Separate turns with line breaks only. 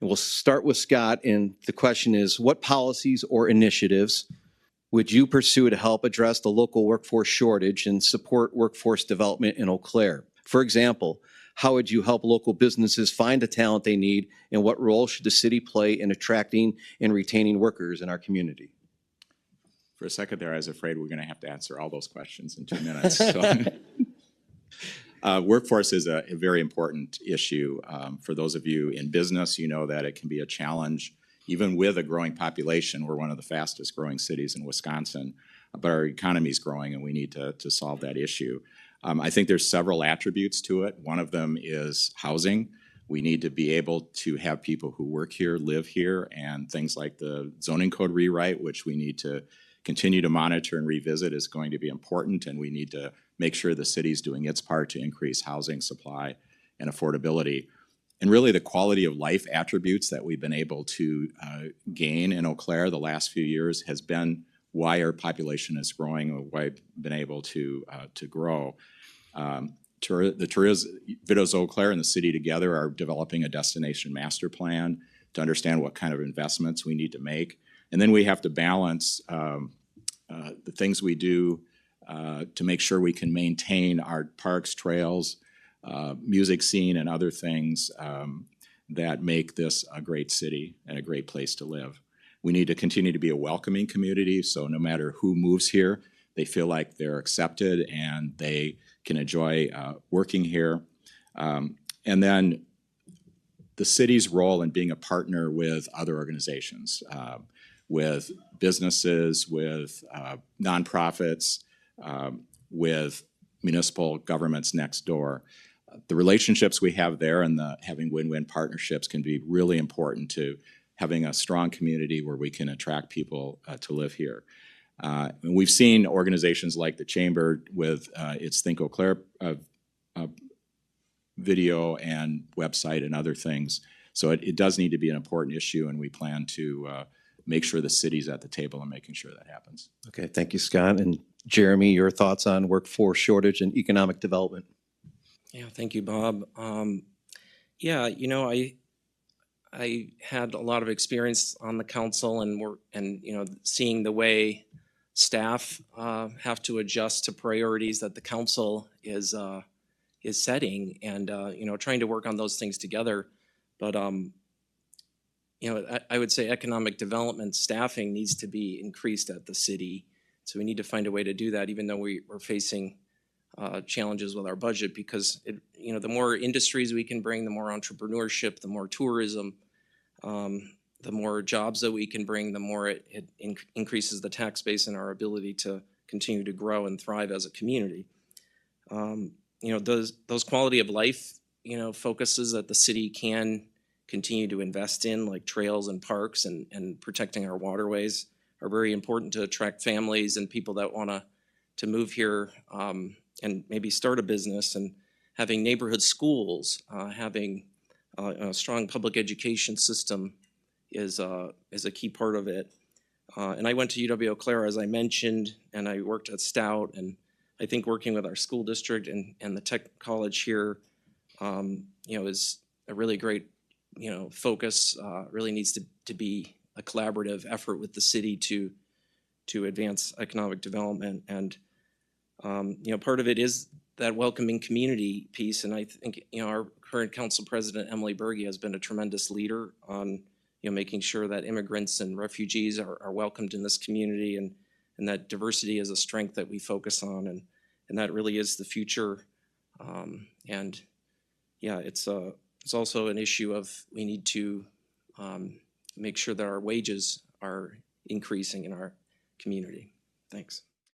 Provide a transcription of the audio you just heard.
And we'll start with Scott, and the question is, what policies or initiatives would you pursue to help address the local workforce shortage and support workforce development in Eau Claire? For example, how would you help local businesses find the talent they need, and what role should the city play in attracting and retaining workers in our community?
For a second there, I was afraid we're going to have to answer all those questions in 2 minutes. So. Workforce is a very important issue. For those of you in business, you know that it can be a challenge. Even with a growing population, we're one of the fastest growing cities in Wisconsin, but our economy is growing and we need to solve that issue. I think there's several attributes to it. One of them is housing. We need to be able to have people who work here, live here, and things like the zoning code rewrite, which we need to continue to monitor and revisit, is going to be important, and we need to make sure the city's doing its part to increase housing supply and affordability. And really the quality of life attributes that we've been able to gain in Eau Claire the last few years has been why our population is growing, or why we've been able to grow. The Vitos Eau Claire and the city together are developing a destination master plan to understand what kind of investments we need to make. And then we have to balance the things we do to make sure we can maintain our parks, trails, music scene, and other things that make this a great city and a great place to live. We need to continue to be a welcoming community, so no matter who moves here, they feel like they're accepted and they can enjoy working here. And then the city's role in being a partner with other organizations, with businesses, with nonprofits, with municipal governments next door. The relationships we have there and having win-win partnerships can be really important to having a strong community where we can attract people to live here. We've seen organizations like the Chamber with its Think Eau Claire video and website and other things. So it does need to be an important issue, and we plan to make sure the city's at the table and making sure that happens.
Okay, thank you, Scott. And Jeremy, your thoughts on workforce shortage and economic development?
Yeah, thank you, Bob. Yeah, you know, I had a lot of experience on the council and you know, seeing the way staff have to adjust to priorities that the council is setting, and you know, trying to work on those things together. But you know, I would say economic development staffing needs to be increased at the city. So we need to find a way to do that, even though we're facing challenges with our budget, because you know, the more industries we can bring, the more entrepreneurship, the more tourism, the more jobs that we can bring, the more it increases the tax base and our ability to continue to grow and thrive as a community. You know, those quality of life, you know, focuses that the city can continue to invest in, like trails and parks and protecting our waterways, are very important to attract families and people that want to move here and maybe start a business. And having neighborhood schools, having a strong public education system is a key part of it. And I went to UW Eau Claire, as I mentioned, and I worked at Stout, and I think working with our school district and the tech college here, you know, is a really great, you know, focus. Really needs to be a collaborative effort with the city to advance economic development. And you know, part of it is that welcoming community piece. And I think, you know, our current council president, Emily Berge, has been a tremendous leader on, you know, making sure that immigrants and refugees are welcomed in this community, and that diversity is a strength that we focus on, and that really is the future. And yeah, it's also an issue of we need to make sure that our wages are increasing in our community. Thanks.